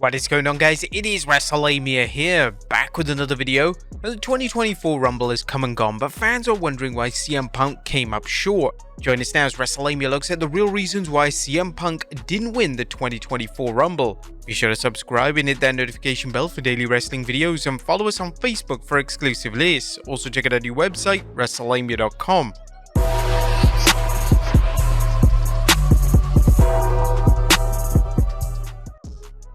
What is going on, guys? It is Wrestlelamia here, back with another video. The 2024 Rumble has come and gone, but fans are wondering why CM Punk came up short. Join us now as Wrestlelamia looks at the real reasons why CM Punk didn't win the 2024 Rumble. Be sure to subscribe and hit that notification bell for daily wrestling videos, and follow us on Facebook for exclusive lists. Also check out our new website, Wrestlelamia.com.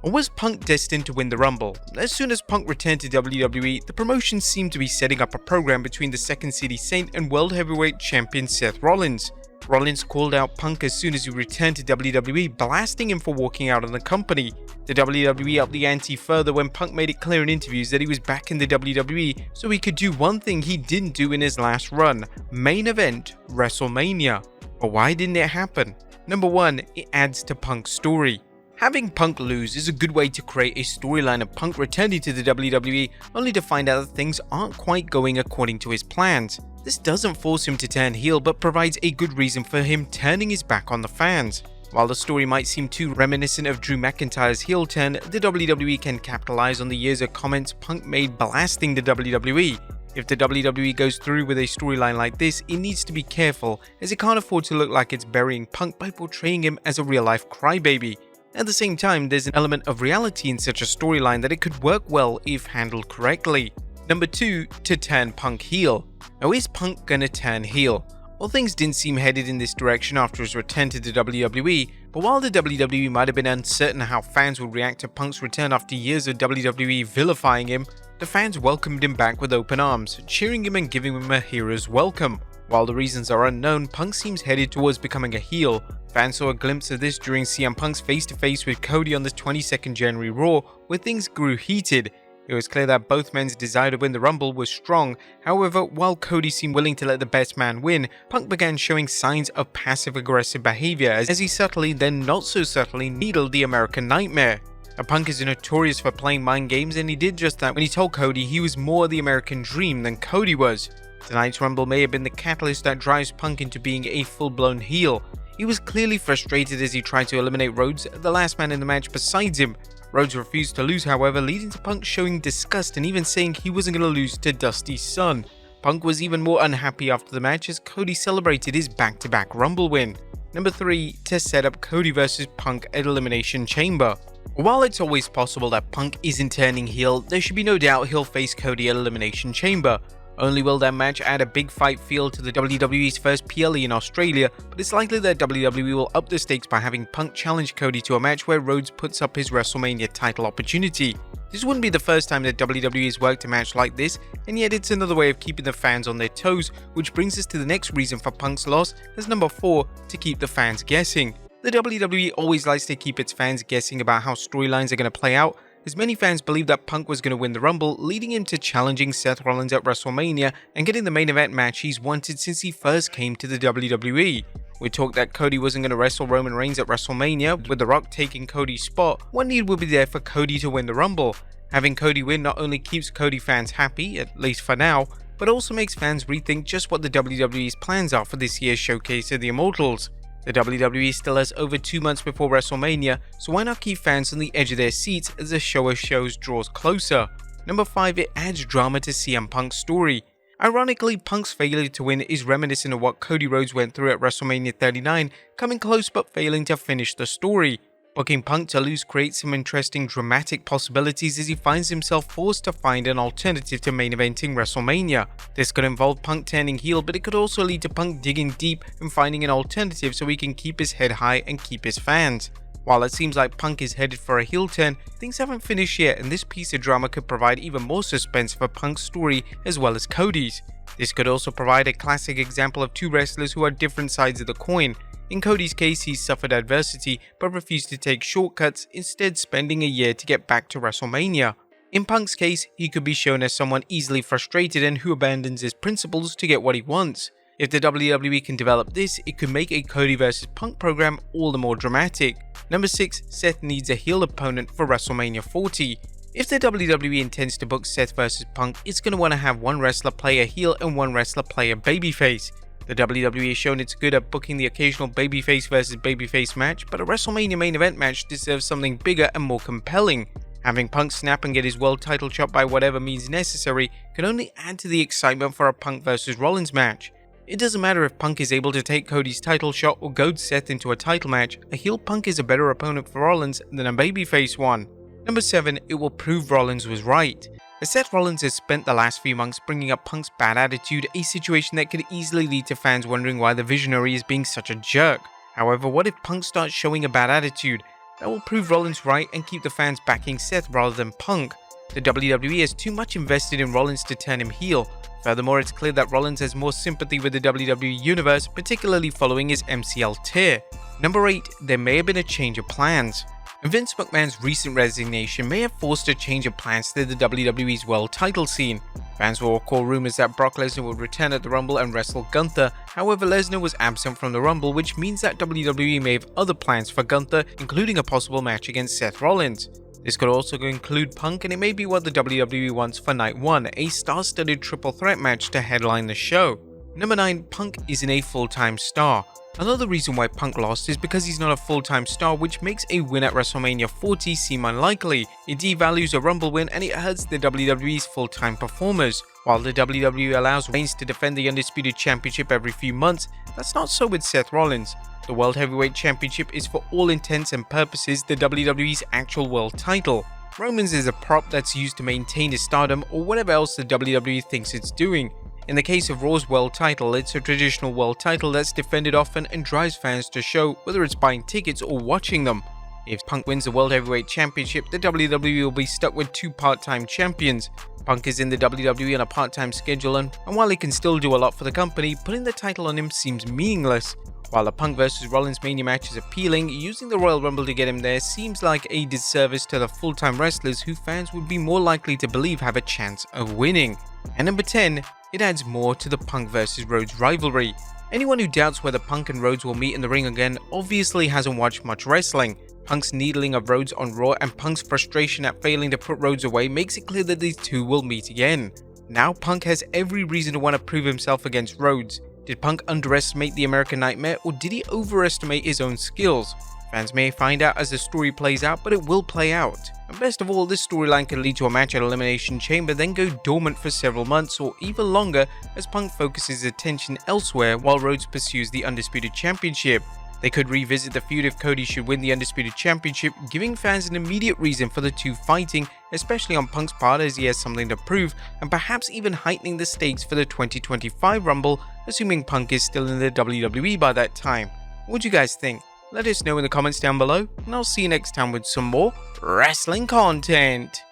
Or was Punk destined to win the Rumble? As soon as Punk returned to WWE, the promotion seemed to be setting up a program between the Second City Saint and World Heavyweight Champion Seth Rollins. Rollins called out Punk as soon as he returned to WWE, blasting him for walking out on the company. The WWE upped the ante further when Punk made it clear in interviews that he was back in the WWE so he could do one thing he didn't do in his last run: main event WrestleMania. But why didn't it happen? Number 1, it adds to Punk's story. Having Punk lose is a good way to create a storyline of Punk returning to the WWE only to find out that things aren't quite going according to his plans. This doesn't force him to turn heel, but provides a good reason for him turning his back on the fans. While the story might seem too reminiscent of Drew McIntyre's heel turn, the WWE can capitalize on the years of comments Punk made blasting the WWE. If the WWE goes through with a storyline like this, it needs to be careful, as it can't afford to look like it's burying Punk by portraying him as a real-life crybaby. At the same time, there's an element of reality in such a storyline that it could work well if handled correctly. Number 2, to turn Punk heel. Now, is Punk gonna turn heel? Well, things didn't seem headed in this direction after his return to the WWE, but while the WWE might have been uncertain how fans would react to Punk's return after years of WWE vilifying him, the fans welcomed him back with open arms, cheering him and giving him a hero's welcome. While the reasons are unknown, Punk seems headed towards becoming a heel. Fans saw a glimpse of this during CM Punk's face-to-face with Cody on the 22nd January Raw, where things grew heated. It was clear that both men's desire to win the Rumble was strong. However, while Cody seemed willing to let the best man win, Punk began showing signs of passive-aggressive behavior as he subtly, then not so subtly, needled the American Nightmare. Now, Punk is notorious for playing mind games, and he did just that when he told Cody he was more the American dream than Cody was. Tonight's Rumble may have been the catalyst that drives Punk into being a full-blown heel. He was clearly frustrated as he tried to eliminate Rhodes, the last man in the match besides him. Rhodes refused to lose, however, leading to Punk showing disgust and even saying he wasn't going to lose to Dusty's son. Punk was even more unhappy after the match as Cody celebrated his back-to-back Rumble win. Number 3, to set up Cody vs Punk at Elimination Chamber. While it's always possible that Punk isn't turning heel, there should be no doubt he'll face Cody at Elimination Chamber. Only will that match add a big fight feel to the WWE's first PLE in Australia, but it's likely that WWE will up the stakes by having Punk challenge Cody to a match where Rhodes puts up his WrestleMania title opportunity. This wouldn't be the first time that WWE has worked a match like this, and yet it's another way of keeping the fans on their toes, which brings us to the next reason for Punk's loss as number 4, to keep the fans guessing. The WWE always likes to keep its fans guessing about how storylines are going to play out, as many fans believe that Punk was going to win the Rumble, leading him to challenging Seth Rollins at WrestleMania and getting the main event match he's wanted since he first came to the WWE. We talked that Cody wasn't going to wrestle Roman Reigns at WrestleMania, with The Rock taking Cody's spot. One need would be there for Cody to win the Rumble. Having Cody win not only keeps Cody fans happy, at least for now, but also makes fans rethink just what the WWE's plans are for this year's showcase of the Immortals. The WWE still has over 2 months before WrestleMania, so why not keep fans on the edge of their seats as the show of shows draws closer? Number 5, it adds drama to CM Punk's story. Ironically, Punk's failure to win is reminiscent of what Cody Rhodes went through at WrestleMania 39, coming close but failing to finish the story. Booking Punk to lose creates some interesting dramatic possibilities as he finds himself forced to find an alternative to main eventing WrestleMania. This could involve Punk turning heel, but it could also lead to Punk digging deep and finding an alternative so he can keep his head high and keep his fans. While it seems like Punk is headed for a heel turn, things haven't finished yet, and this piece of drama could provide even more suspense for Punk's story as well as Cody's. This could also provide a classic example of two wrestlers who are different sides of the coin. In Cody's case, he suffered adversity but refused to take shortcuts, instead spending a year to get back to WrestleMania. In Punk's case, he could be shown as someone easily frustrated and who abandons his principles to get what he wants. If the WWE can develop this, it could make a Cody vs Punk program all the more dramatic. Number 6, Seth needs a heel opponent for WrestleMania 40. If the WWE intends to book Seth vs Punk, it's going to want to have one wrestler play a heel and one wrestler play a babyface. The WWE has shown it's good at booking the occasional babyface versus babyface match, but a WrestleMania main event match deserves something bigger and more compelling. Having Punk snap and get his world title shot by whatever means necessary can only add to the excitement for a Punk vs Rollins match. It doesn't matter if Punk is able to take Cody's title shot or goad Seth into a title match, a heel Punk is a better opponent for Rollins than a babyface one. Number 7, it will prove Rollins was right. As Seth Rollins has spent the last few months bringing up Punk's bad attitude, a situation that could easily lead to fans wondering why the Visionary is being such a jerk. However, what if Punk starts showing a bad attitude? That will prove Rollins right and keep the fans backing Seth rather than Punk. The WWE has too much invested in Rollins to turn him heel. Furthermore, it's clear that Rollins has more sympathy with the WWE Universe, particularly following his MCL tear. Number 8, there may have been a change of plans. Vince McMahon's recent resignation may have forced a change of plans to the WWE's world title scene. Fans will recall rumors that Brock Lesnar would return at the Rumble and wrestle Gunther. However, Lesnar was absent from the Rumble, which means that WWE may have other plans for Gunther, including a possible match against Seth Rollins. This could also include Punk, and it may be what the WWE wants for Night 1, a star-studded triple threat match to headline the show. Number 9, Punk isn't a full-time star. Another reason why Punk lost is because he's not a full-time star, which makes a win at WrestleMania 40 seem unlikely. It devalues a Rumble win and it hurts the WWE's full-time performers. While the WWE allows Reigns to defend the Undisputed Championship every few months, that's not so with Seth Rollins. The World Heavyweight Championship is for all intents and purposes the WWE's actual world title. Roman's is a prop that's used to maintain his stardom or whatever else the WWE thinks it's doing. In the case of Raw's world title, it's a traditional world title that's defended often and drives fans to show, whether it's buying tickets or watching them. If Punk wins the World Heavyweight Championship, the WWE will be stuck with 2 part-time champions. Punk is in the WWE on a part-time schedule, and while he can still do a lot for the company, putting the title on him seems meaningless. While a Punk vs Rollins Mania match is appealing, using the Royal Rumble to get him there seems like a disservice to the full-time wrestlers who fans would be more likely to believe have a chance of winning. And number 10, it adds more to the Punk vs Rhodes rivalry. Anyone who doubts whether Punk and Rhodes will meet in the ring again obviously hasn't watched much wrestling. Punk's needling of Rhodes on Raw and Punk's frustration at failing to put Rhodes away makes it clear that these two will meet again. Now Punk has every reason to want to prove himself against Rhodes. Did Punk underestimate the American Nightmare, or did he overestimate his own skills? Fans may find out as the story plays out, but it will play out. And best of all, this storyline can lead to a match at Elimination Chamber, then go dormant for several months or even longer as Punk focuses his attention elsewhere while Rhodes pursues the Undisputed Championship. They could revisit the feud if Cody should win the Undisputed Championship, giving fans an immediate reason for the two fighting, especially on Punk's part as he has something to prove, and perhaps even heightening the stakes for the 2025 Rumble, assuming Punk is still in the WWE by that time. What do you guys think? Let us know in the comments down below, and I'll see you next time with some more wrestling content.